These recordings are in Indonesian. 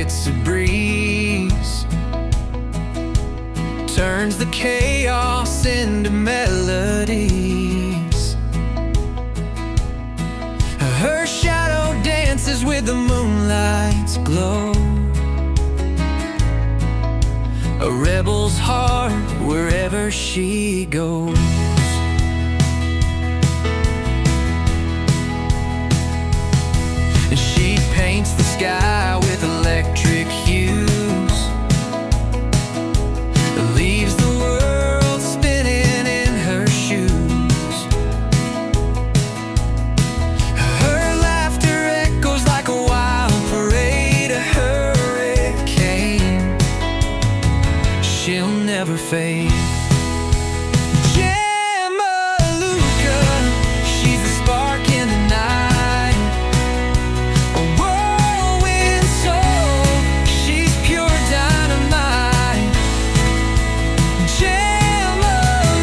it's a breeze, turns the chaos into melodies. Her shadow dances with the moonlight's glow, a rebel's heart wherever she goes. And she paints the sky with electric hues, leaves the world spinning in her shoes. Her laughter echoes like a wild parade, a hurricane. She'll never fade. Jamaluka, she's the spark in the night, a whirlwind soul, she's pure dynamite. Jamaluka,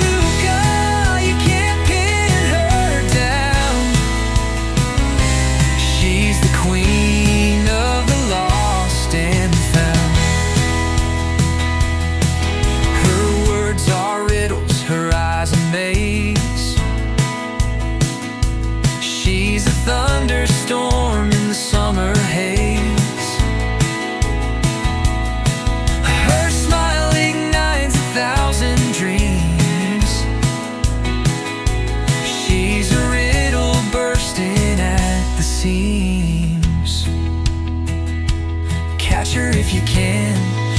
you can't pin her down. She's the queen of the lost and found. Her words are riddles, her eyes a maze. She's a thunderstorm in the summer haze. Her smile ignites 1,000 dreams. She's a riddle bursting at the seams. Catch her if you can,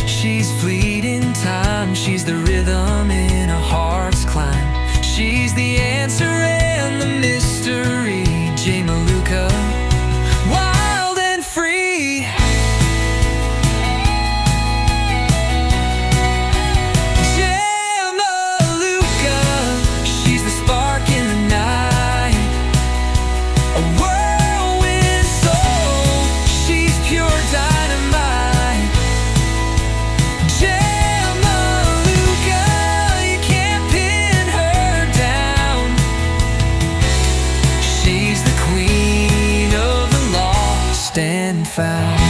she's fleeting time. She's the rhythm in a heart's climb. She's the answer and the mystery. Jamaluka, wild and free. Jamaluka, she's the spark in the night, a whirlwind soul, she's pure dynamite. Jamaluka, you can't pin her down. She's the queen of the lost and found.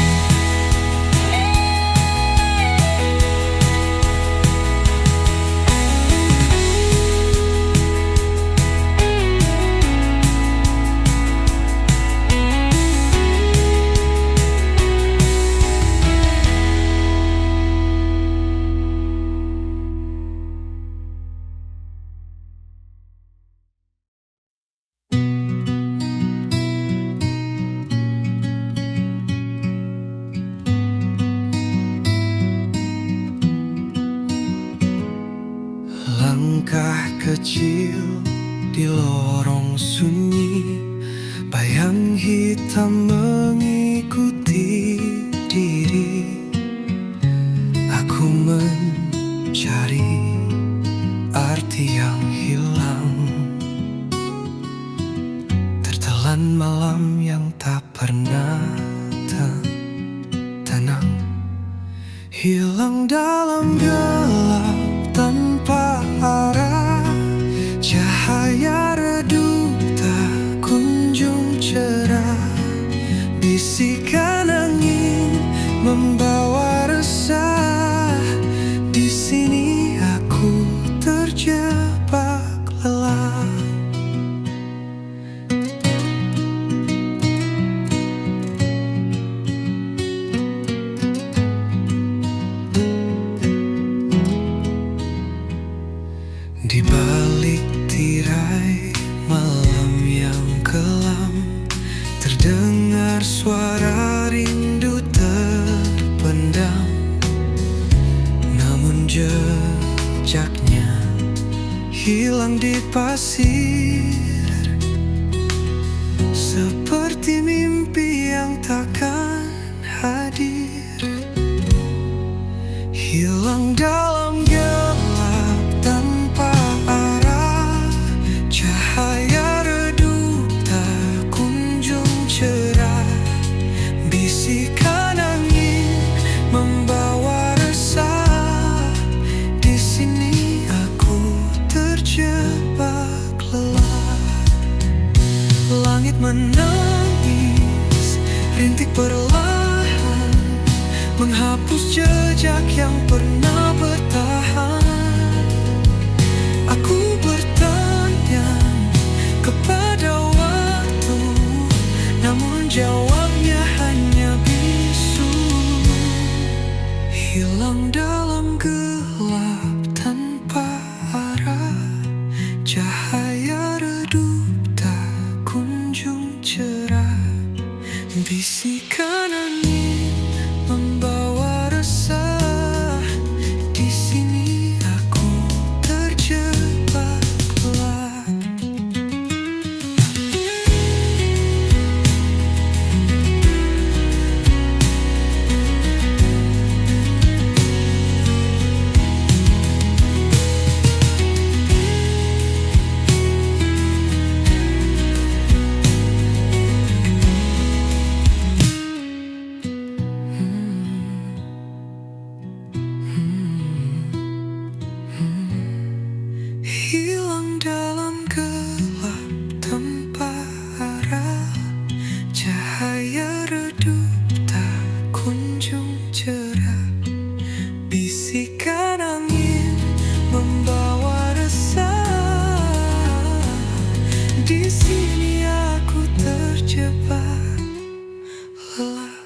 Langkah kecil di lorong sunyi, bayang hitam mengikuti diri. Aku mencari arti yang hilang, tertelan malam yang tak pernah tenang, hilang dalam gelap tanpa arah. Cahaya redup tak kunjung cerah, bisikan angin membawa resah. Di sini aku terjebak lelah. Di balik tirai malam yang kelam, terdengar suara rindu terpendam. Namun jejaknya hilang di pasir, seperti mimpi yang takkan hadir. Hilang dalam gelap tanpa arah, cahaya redup tak kunjung cerah. Bisikan angin membawa resah. Di sini aku terjebak lelah. menghapus jejak yang pernah bertahan. Aku bertanya kepada waktu, namun jawabnya hanya bisu. Hilang dalam gelap tanpa arah, cahaya redup tak kunjung cerah. Bisikan angin membawa resah, di sini aku terjebak gelap. Hilang dalam gelap tanpa arah, cahaya redup tak kunjung cerah. Bisikan angin membawa resah, di sini aku terjebak lelah.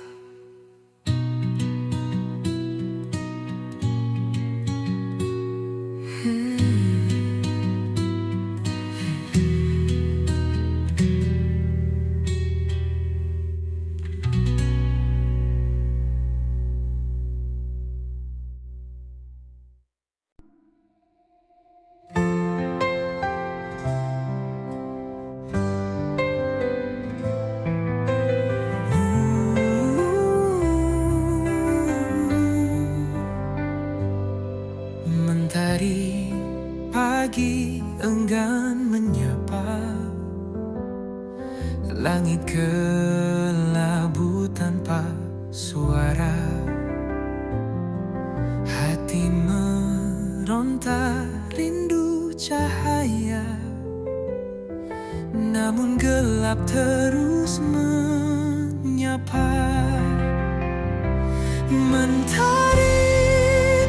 Mentari pagi enggan menyapa, langit kelabu tanpa suara. Hati meronta rindu cahaya, namun gelap terus menyapa. Mentari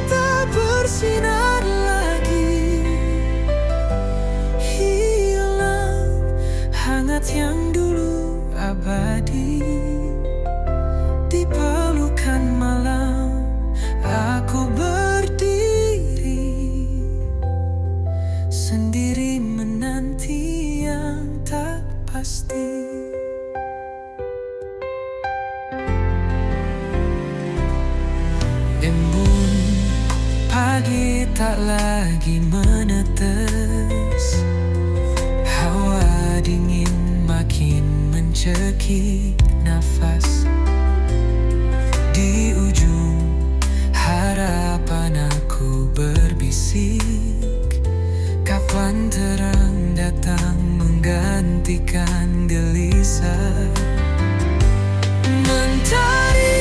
tak bersinar lagi, hilang hangat yang dulu abadi. Di pelukan malam aku berdiri, sendiri menanti yang tak pasti. Embun pagi tak lagi menetes, hawa dingin makin mencekik nafas. Di ujung harapan aku berbisik, kapan terang datang menggantikan gelisah. Mentari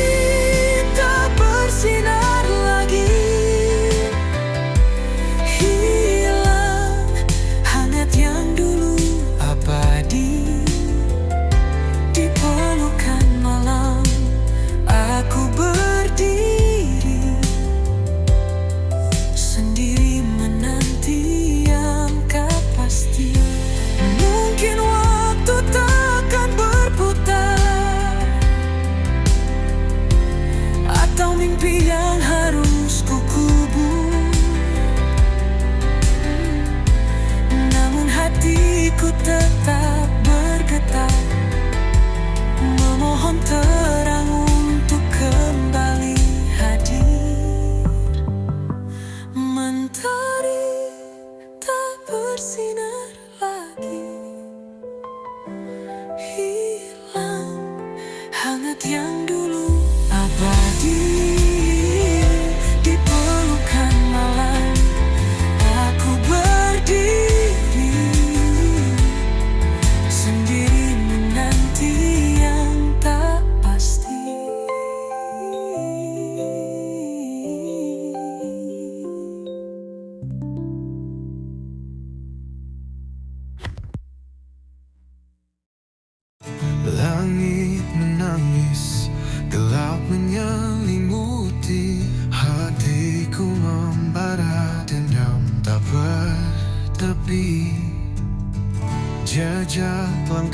tak bersinar lagi, hilang hangat yang dulu abadi. Di pelukan malam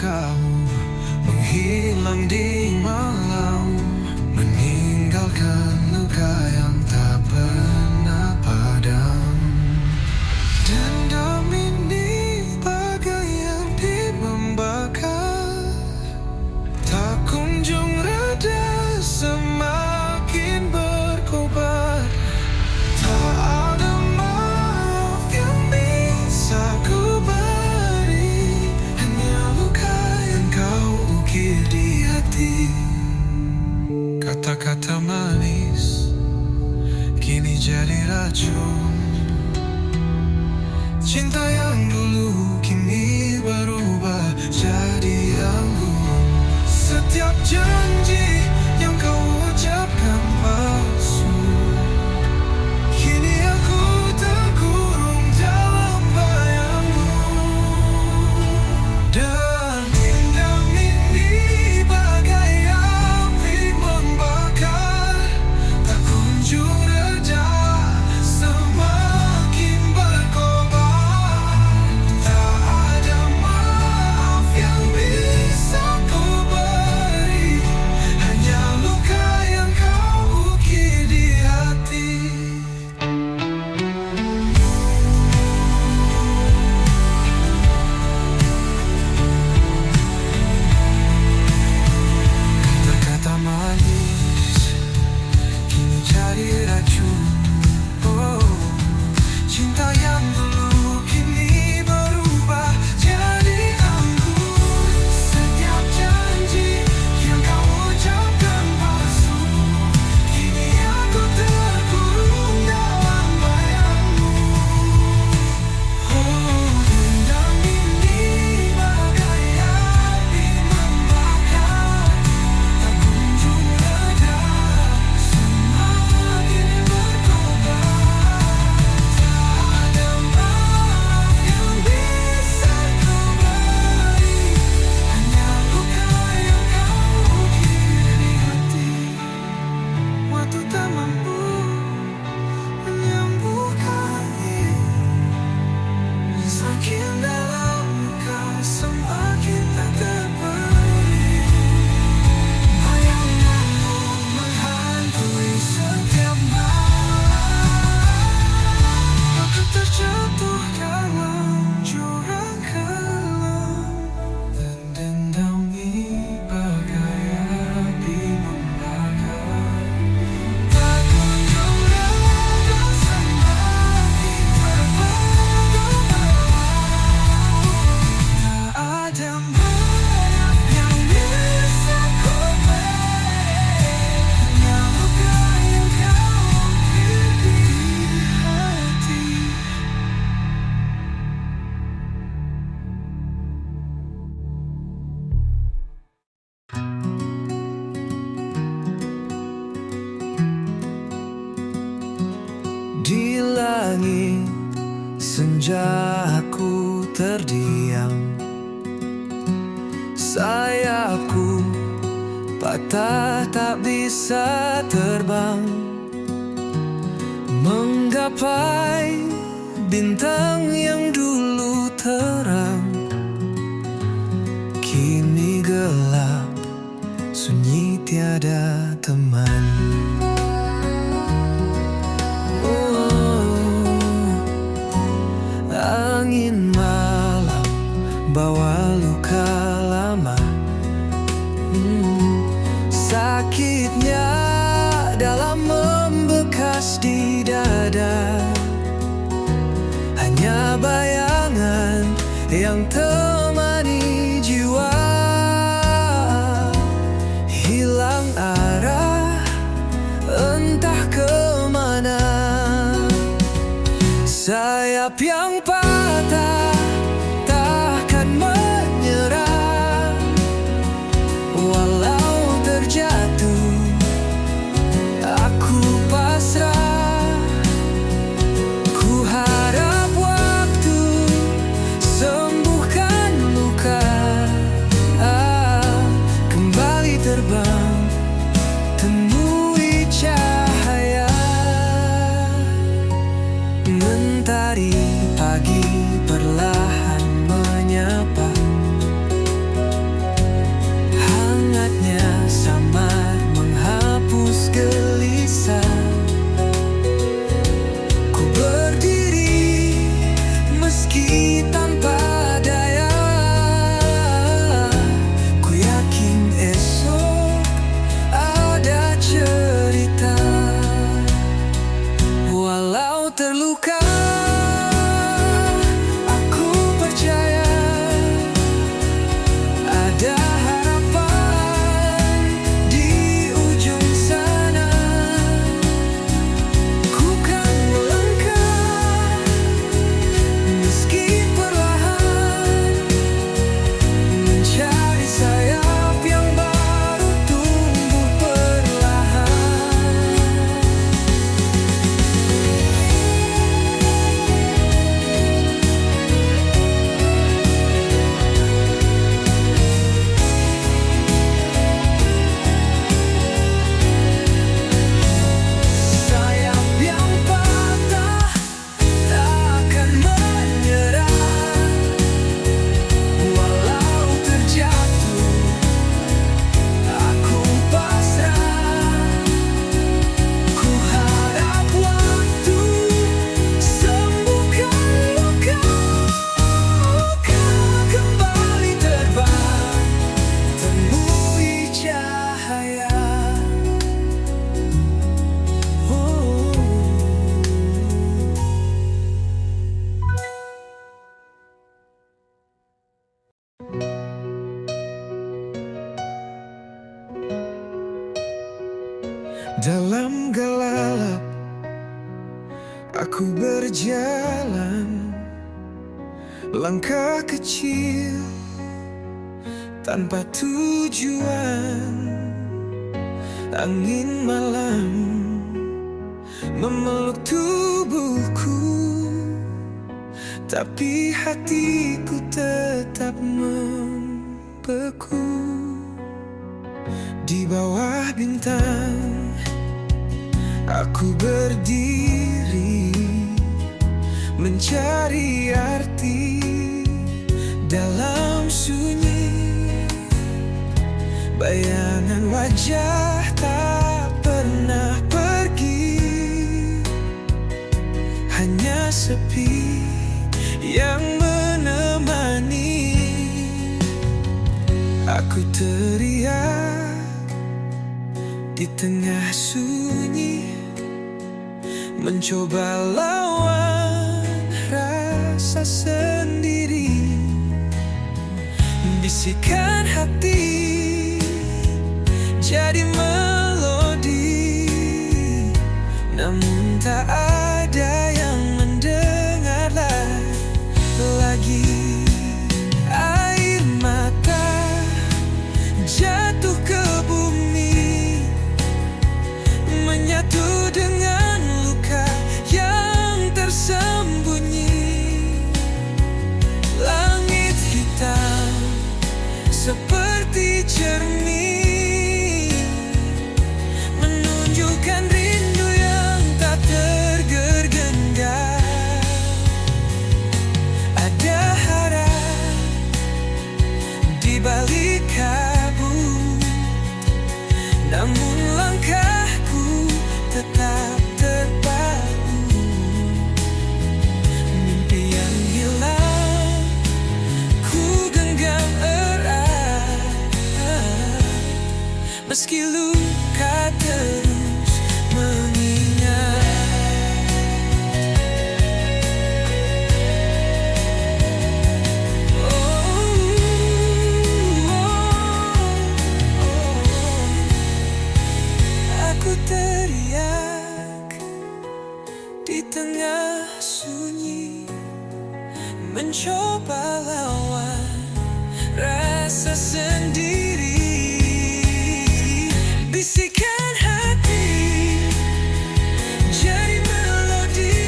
kamu menghilang di malam, meninggalkan luka yang tak pernah padam. Dendam ini bagai api membakar, tak kunjung reda, semakin berkobar. Tak ada maaf yang bisa ku beri, hanya luka yang kau ukir di hati. Kata-kata manis kini jadi racun. Cinta yang dulu kini berubah jadi anggun. Setiap janji yang kau ucapkan palsu, kini aku terkurung dalam bayangmu. Dan dendam ini bagai api membakar, tak kunjung reda, semakin berkobar. Tak ada maaf yang bisa ku beri, hanya luka yang kau ukir di hati. Kata-kata manis kini jadi racun. Oh, cinta yang dulu kini berubah jadi anggun. Setiap janji yang kau ucapkan palsu, kini aku terkurung dalam bayangmu. Oh, dendam ini bagai api membakar, tak kunjung reda, semakin berkobar. Tak ada maaf yang bisa ku beri, hanya luka yang kau ukir di hati. Waktu tak mampu menyembuhkannya, semakin dalam luka, semakin tak terberi. Bayanganmu menghantui setiap malam, aku terjatuh dalam jurang kelam. Dan dendam ini bagai api membakar, tak kunjung reda, semakin berkobar. Tak ada maaf yang bisa ku beri, hanya luka yang kau ukir di hati. Di langit senja aku terdiam, sayapku patah tak bisa terbang, menggapai bintang yang dulu terang, kini gelap, sunyi tiada teman. Angin malam bawa luka lama, sakitnya dalam membekas di dada. Hanya bayangan yang temani jiwa, hilang arah entah kemana. Sayap yang patah takkan menyerah, walau terjatuh aku pasrah. Ku harap waktu sembuhkan Dalam gelap aku berjalan, langkah kecil tanpa tujuan. Angin malam memeluk tubuhku, tapi hatiku tetap membeku. Di bawah bintang aku berdiri, mencari arti dalam sunyi. Bayangan wajah tak pernah pergi, hanya sepi yang menemani. Aku teriak di tengah sunyi, mencoba lawan rasa sendiri. Bisikan hati jadi melodi, namun tak ada yang mendengar lagi. Air mata jatuh ke bumi, menyatu dengan luka yang tersembunyi. Langit hitam seperti cermin, menunjukkan rindu yang tak tergenggam. Ada harap di balik kabut, namun langkahku tetap terpaku. Mimpi yang hilang ku genggam erat, meski luka terus mengingat. Aku teriak di tengah sunyi, mencoba lawan rasa sendiri. Bisikan hati jadi melodi,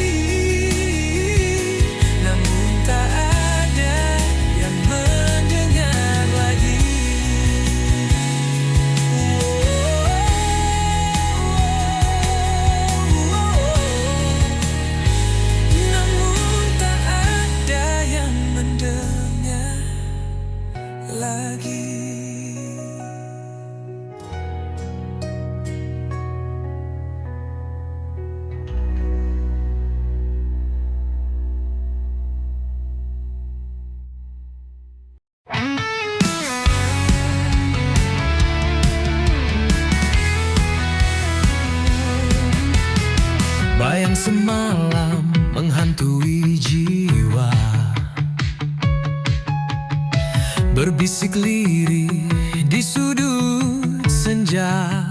namun tak ada yang mendengar lagi. Namun tak ada yang mendengar lagi. Bayang semalam menghantui jiwa, berbisik lirih di sudut senja.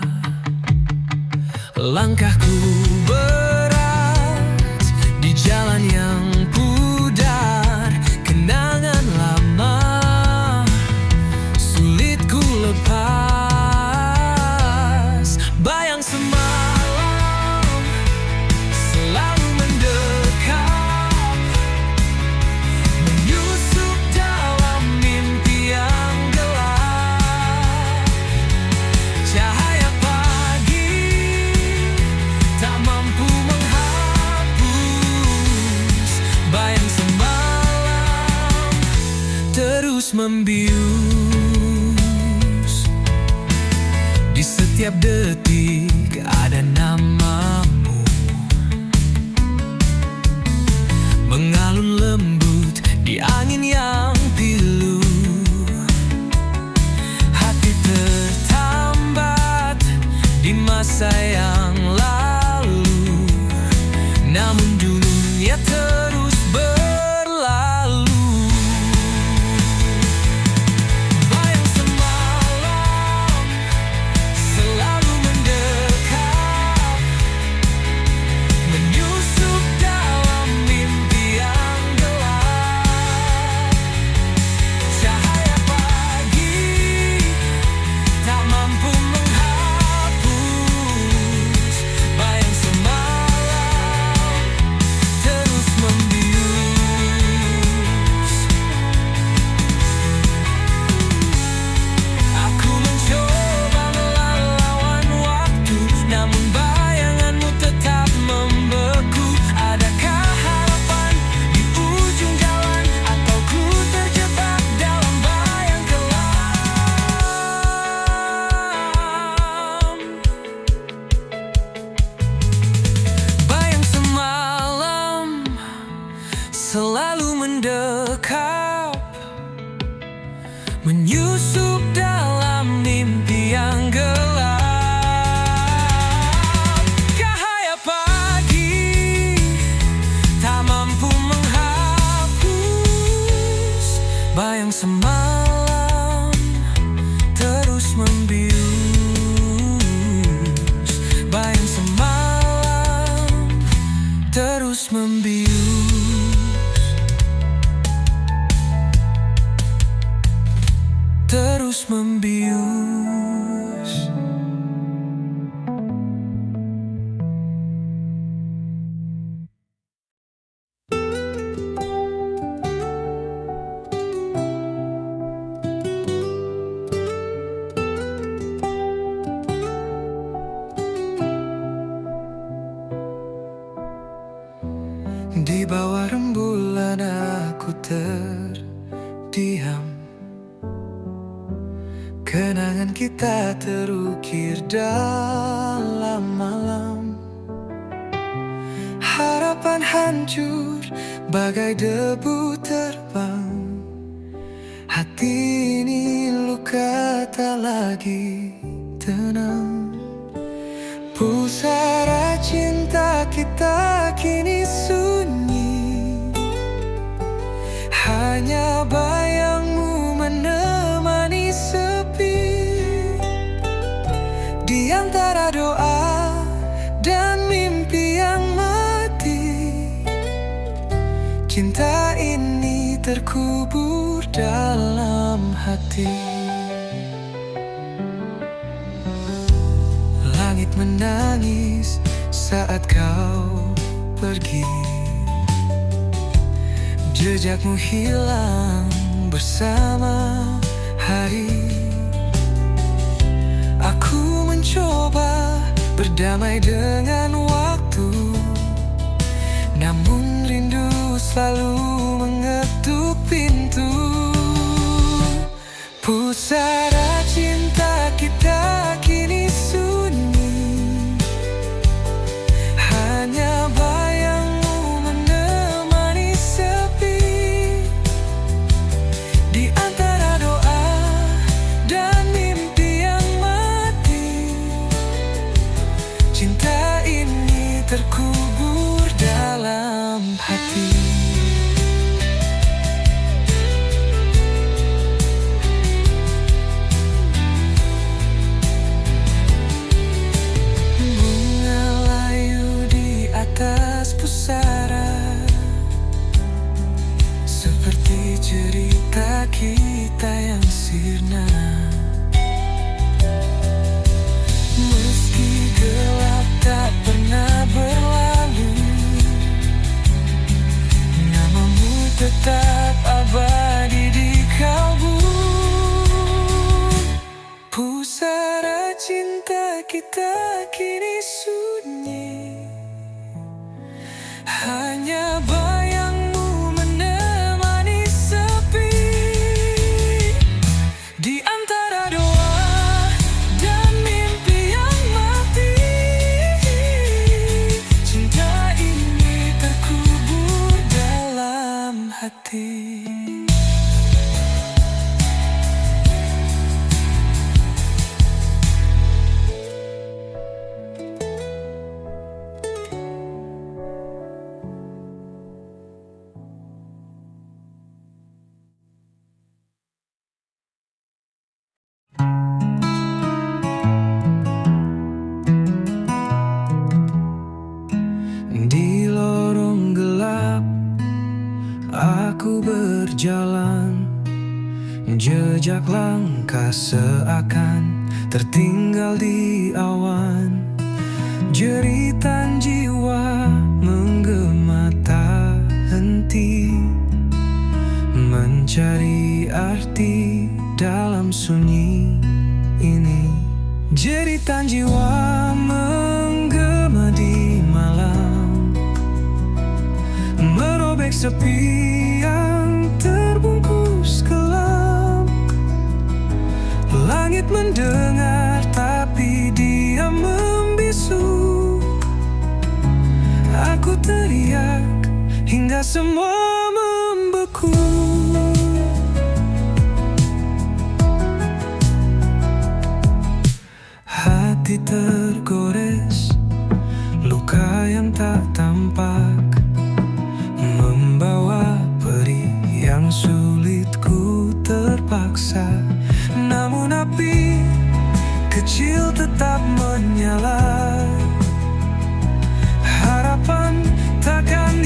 Langkahku berat di jalan yang pudar, kenangan lama sulit ku lepas. Bayang semalam selalu mendekat, menyusup dalam mimpi yang gelap. Cahaya pagi tak mampu menghapus bayang semalam, terus membius. Di setiap detik ada namamu, mengalun lembut di angin yang pilu. Hati tertambat di masa yang lalu, namun dunia terus berlalu. Bayang semalam selalu mendekat, terus membius, terus membius. Di bawah rembulan aku terdiam, kenangan kita terukir dalam malam. Harapan hancur bagai debu terbang, hati ini luka tak lagi tenang. Pusara cinta kita kini sunyi, hanya bayangmu menemani sepi. Di antara doa dan mimpi yang mati, cinta ini terkubur dalam hati. Langit menangis saat kau pergi, jejakmu hilang bersama hari. Aku mencoba berdamai dengan waktu, namun rindu selalu mengetuk pintu. Pusara cinta kita kini sunyi, hanya bayangmu menemani sepi. Di antara doa dan mimpi yang mati, cinta ini terkubur dalam hati. Atas pusara, seperti cerita kita yang sirna. Meski gelap tak pernah berlalu, namamu tetap abadi di kalbu. Pusara cinta kita kini sunyi, hanya bayangmu menemani sepi. Di antara doa dan mimpi yang mati, cinta ini terkubur dalam hati. Di lorong gelap aku berjalan, jejak langkah seakan tertinggal di awan. Jeritan jiwa menggema tak henti, mencari arti dalam sunyi ini. Jeritan jiwa menggema di malam, merobek sepi yang terbungkus kelam. Langit mendengar tapi dia membisu. Aku teriak hingga semua membeku. Hati tergores, luka yang tak tampak, membawa perih yang sulit ku terpaksa. Namun api kecil tetap menyala, harapan takkan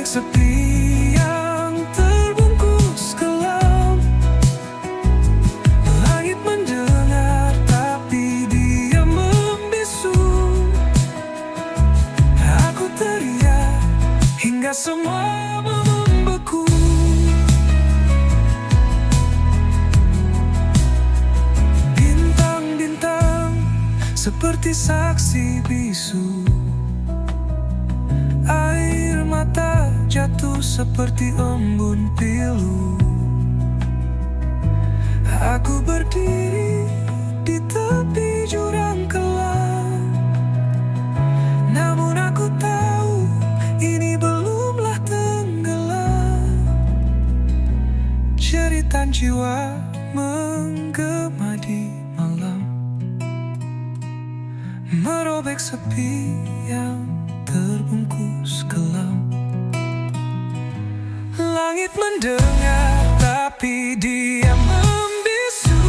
sepi yang terbungkus kelam. Langit mendengar tapi dia membisu. Aku teriak hingga semua membeku. Bintang-bintang seperti saksi bisu. Air mata jatuh seperti embun pilu. Aku berdiri di tepi jurang kelam, namun aku tahu ini belumlah tenggelam. Jeritan jiwa menggema di malam, merobek sepi yang terbungkus kelam. Langit mendengar tapi dia membisu.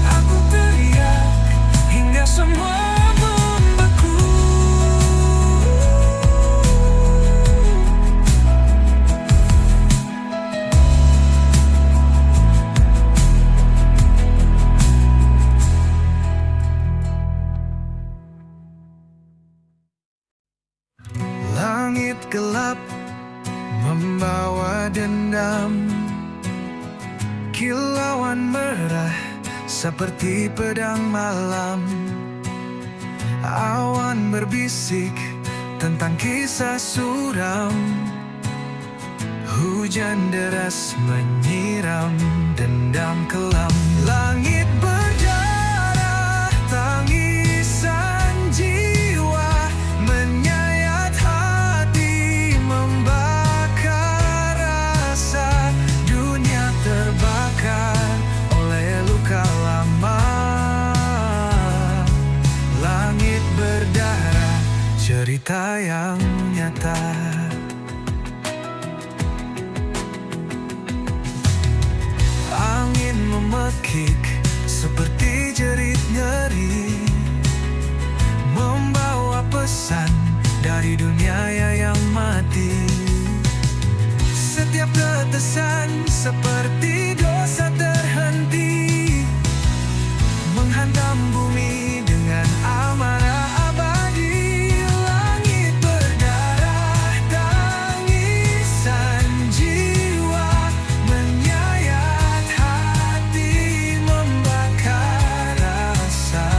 Aku teriak hingga semua membeku. Langit gelap membawa dendam, kilauan merah seperti pedang malam. Awan berbisik tentang kisah suram, hujan deras menyiram dendam kelam. Langit berdarah, tangisan jiwa menyayat hati, membakar rasa. Dunia terbakar oleh luka lama. Langit berdarah, cerita yang nyata. Angin memekik seperti jerit nyeri, membawa pesan dari dunia yang mati. Setiap tetesan seperti dosa terhenti, menghantam bumi dengan amarah abadi. Langit berdarah, tangisan jiwa menyayat hati, membakar rasa.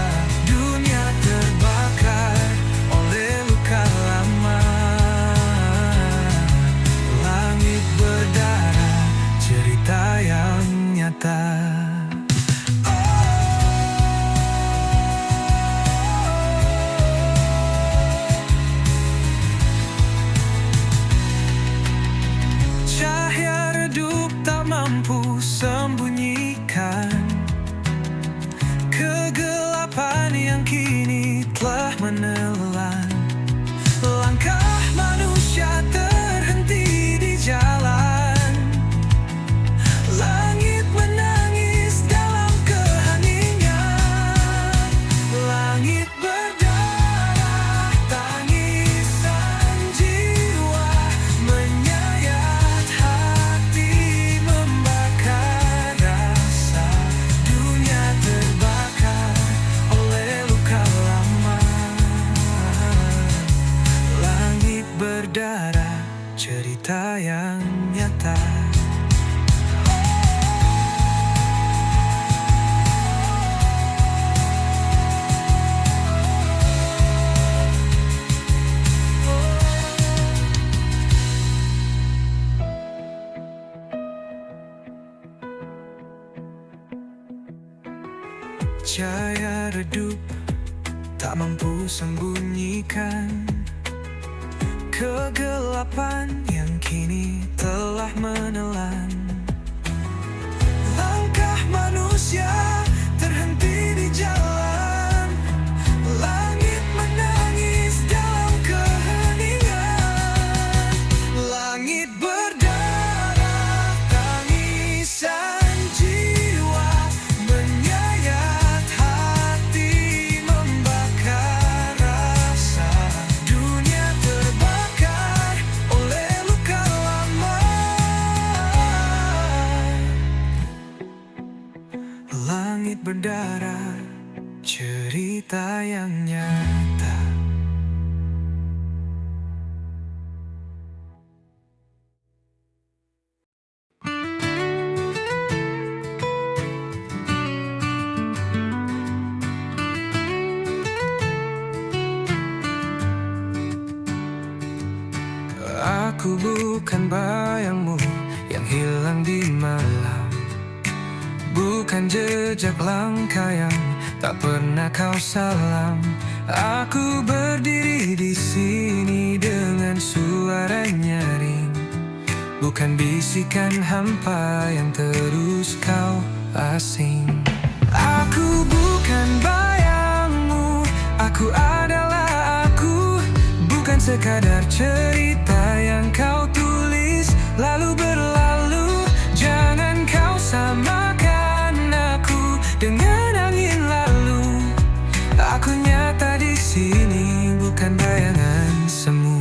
Dunia terbakar oleh luka lama. Langit berdarah, cerita yang nyata. Cahaya redup tak mampu sembunyikan kegelapan yang kini telah menelan. Langkah manusia terhenti di jalan. Langit menangis dalam keheningan. Langit berdarah, tangisan jiwa menyayat hati, membakar rasa. Dunia terbakar oleh luka lama. Langit berdarah, cerita yang nyata. Cahaya redup tak mampu sembunyikan kegelapan yang kini telah menelan. Langkah manusia terhenti di jalan. Langit menangis dalam keheningan. Langit berdarah, tangisan jiwa menyayat hati, membakar rasa. Dunia terbakar Aku bukan bayangmu yang hilang di malam, bukan jejak langkah yang tak pernah kau salam. Aku berdiri di sini dengan suara nyaring, bukan bisikan hampa yang terus kau asing. Aku bukan bayangmu, aku adalah aku, bukan sekadar cerita yang kau tulis lalu berlalu. Jangan kau samakan aku dengan angin lalu. Aku nyata di sini, bukan bayangan semu.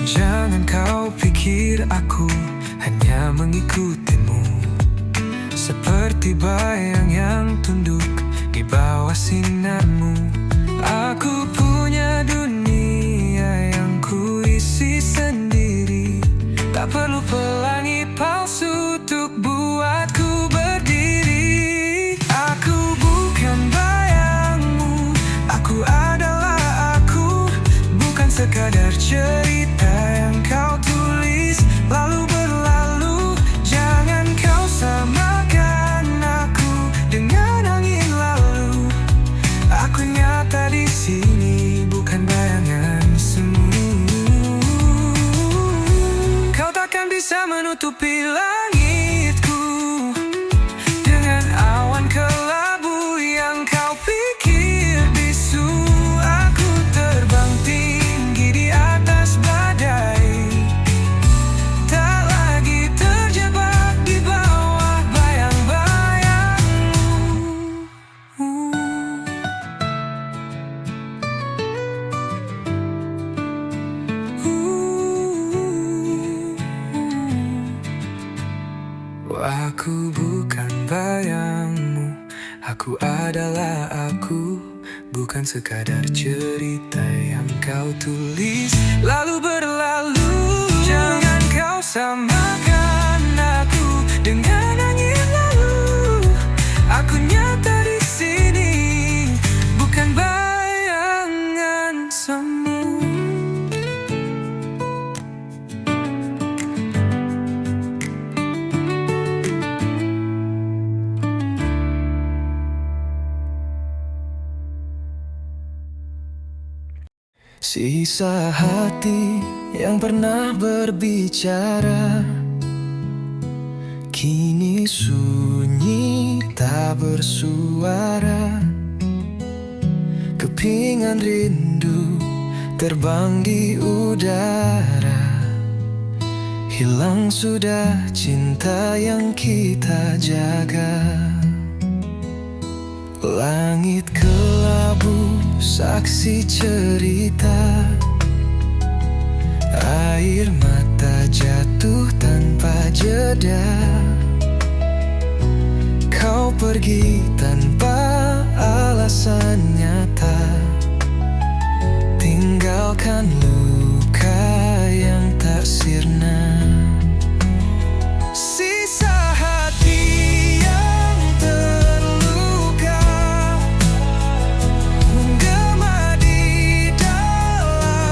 Jangan kau pikir aku hanya mengikutimu, seperti bayang yang tunduk di bawah sinarmu. Aku punya dunia yang kuisi sendiri, tak perlu pelangi palsu untuk buatku berdiri. Aku bukan bayangmu, aku adalah aku, bukan sekadar cerita yang kau tulis lalu berlalu. Jangan kau samakan aku dengan angin lalu. Aku nyata di sini, bukan bayangan semu. Kau takkan bisa menutupi langitku dengan awan kelabu yang kau pikir bisu. Aku terbang tinggi di atas badai, tak lagi terjebak di bawah bayang-bayangmu. Aku bukan bayangmu, aku adalah aku, bukan sekadar cerita yang kau tulis lalu berlalu. Jangan kau samakan aku dengan angin lalu. Aku nyata di sini, bukan bayangan semu. Sisa hati yang pernah berbicara kini sunyi tak bersuara. Kepingan rindu terbang di udara, hilang sudah cinta yang kita jaga. Langit kelabu saksi cerita, air mata jatuh tanpa jeda. Kau pergi tanpa alasan nyata, tinggalkan luka yang tak sirna. Sisa hati yang terluka menggema di dalam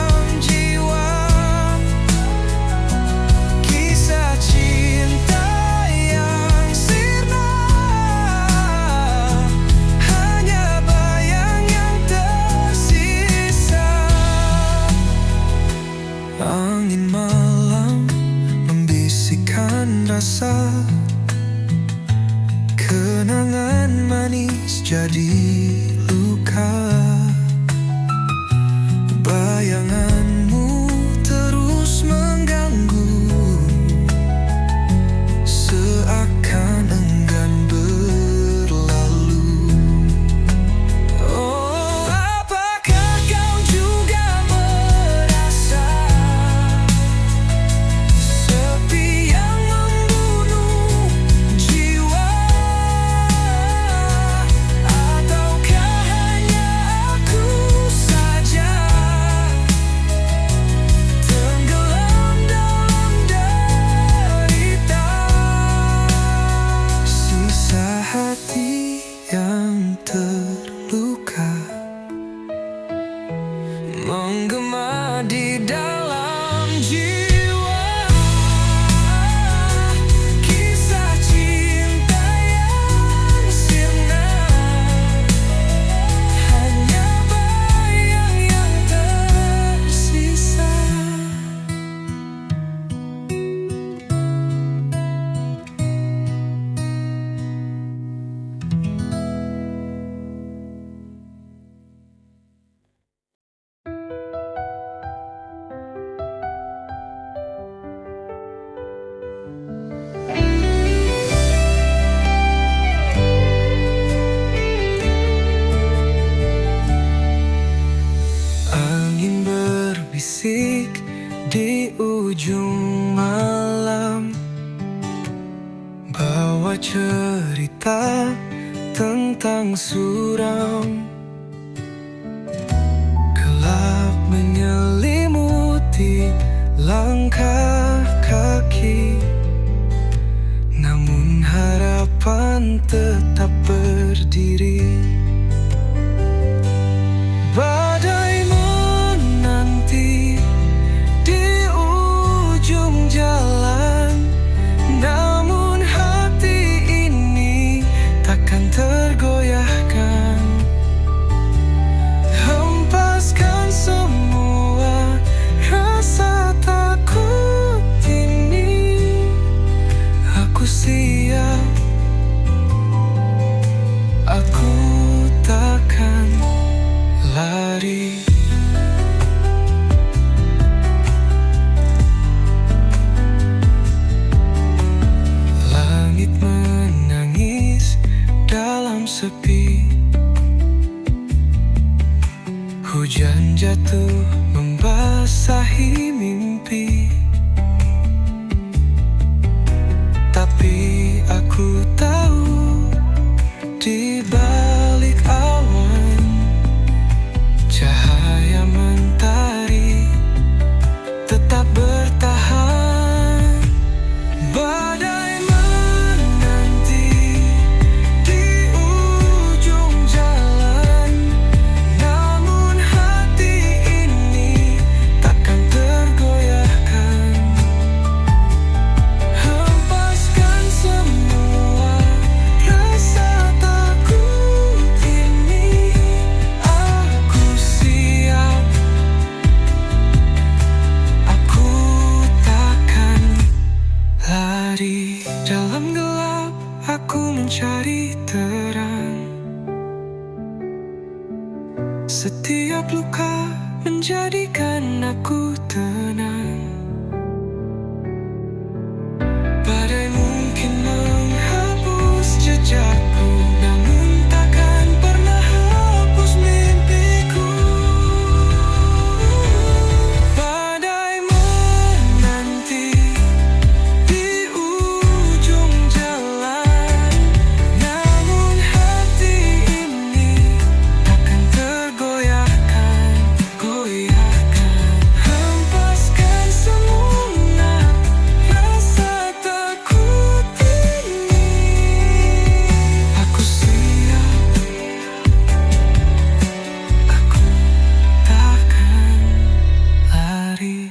balik di ujung malam, bawa cerita tentang suram. Gelap menyelimuti langkah kaki, namun harapan tetap berdiri. Badai menanti di ujung jalan, namun hati ini takkan tergoyahkan. Hempaskan semua rasa takut ini, aku siap, aku takkan lari. Langit menangis dalam sepi, hujan jatuh membasahi mimpi. Tapi aku tahu di balik awan cahaya mentari tetap bertahan. Badai menanti di ujung jalan, namun hati ini takkan tergoyahkan. Hempaskan semua rasa takut ini, aku siap, aku takkan lari. Dalam gelap aku mencari terang, setiap luka menjadikan aku tenang. Badai mungkin menghapus jejakku, namun takkan pernah hapus mimpiku. Badai menanti di ujung jalan, namun hati ini takkan tergoyahkan. Hempaskan semua rasa takut ini, aku siap, aku takkan lari.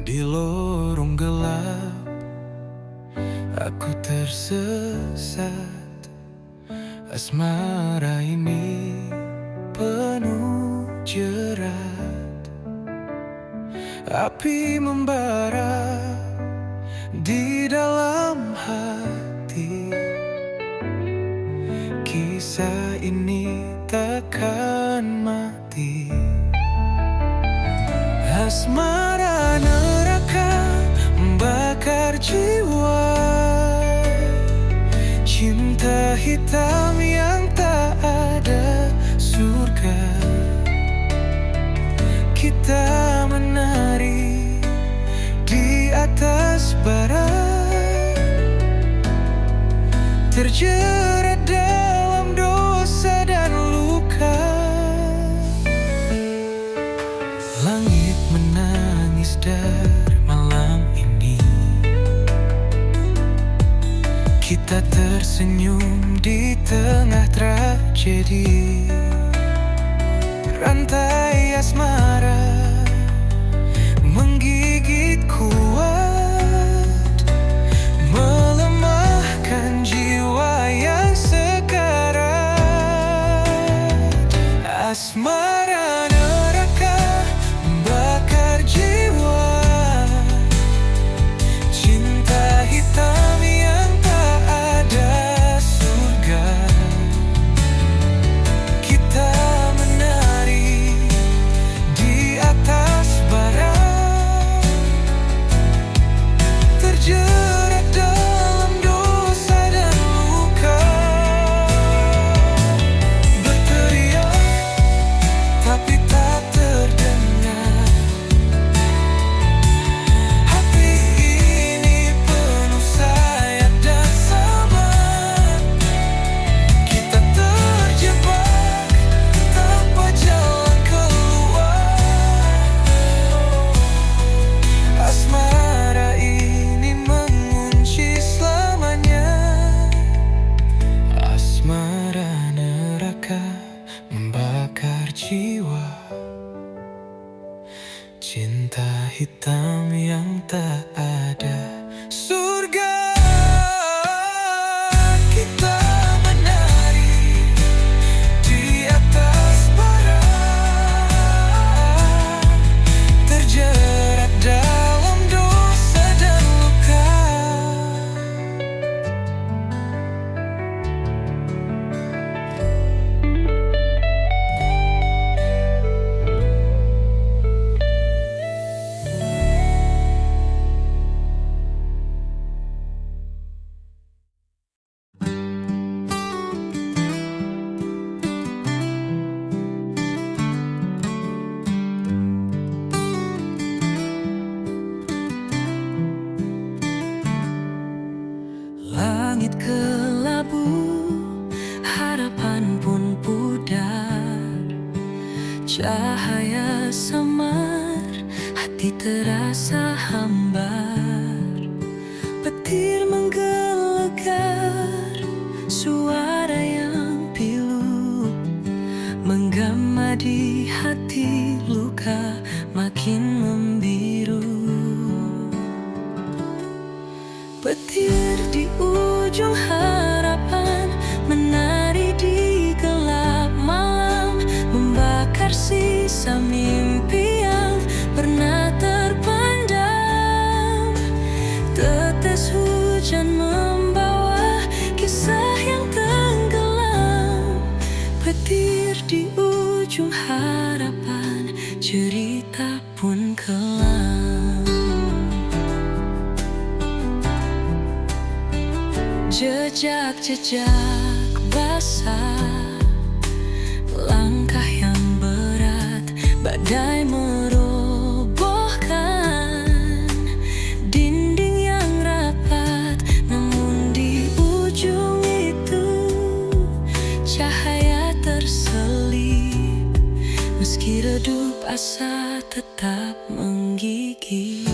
Di lorong gelap aku tersesat, asmara ini penuh jerat. Api membara di dalam hati, kisah ini takkan mati. Asmara neraka membakar jiwa, cinta hitam yang tak ada surga. Kita menari di atas bara, terjerat dalam dosa dan luka. Langit menangis dari malam ini, kita tersenyum di tengah tragedi. Rantai asmara menggigit kuat, melemahkan jiwa yang sekarat. Asmara neraka membakar jiwa, cinta hitam yang Langit kelabu, harapan pun pudar. Cahaya samar, hati terasa hambar. Petir menggelegar, suara yang pilu menggema di hati, luka makin membiru. Petir di ujung harapan menari di gelap malam, membakar sisa mimpi yang pernah terpendam. Tetes hujan membawa kisah yang tenggelam. Petir di ujung harapan, cerita pun kelam. Jejak-jejak basah, langkah yang berat, badai merobohkan dinding yang rapat. Namun di ujung itu cahaya terselip, meski redup asa tetap menggigit.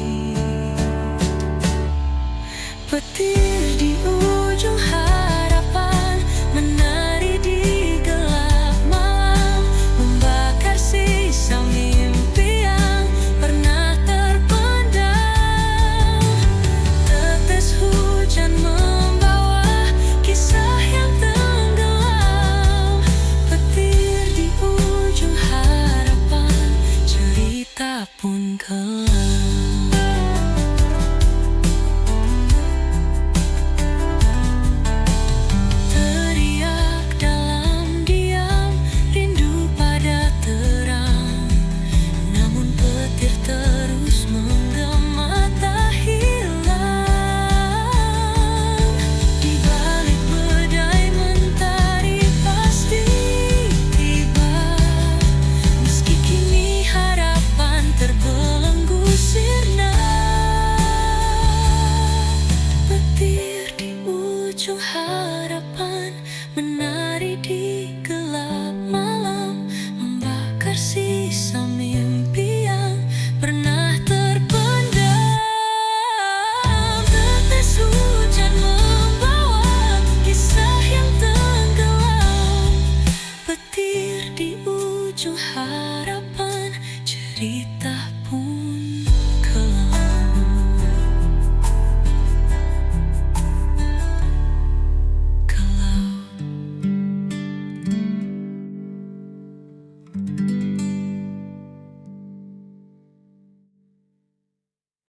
Petir di ujung harapan menari di gelap malam, membakar sisa mimpi yang pernah terpendam. Tetes hujan membawa kisah yang tenggelam. Petir di ujung harapan, cerita pun kelam. Harapan menari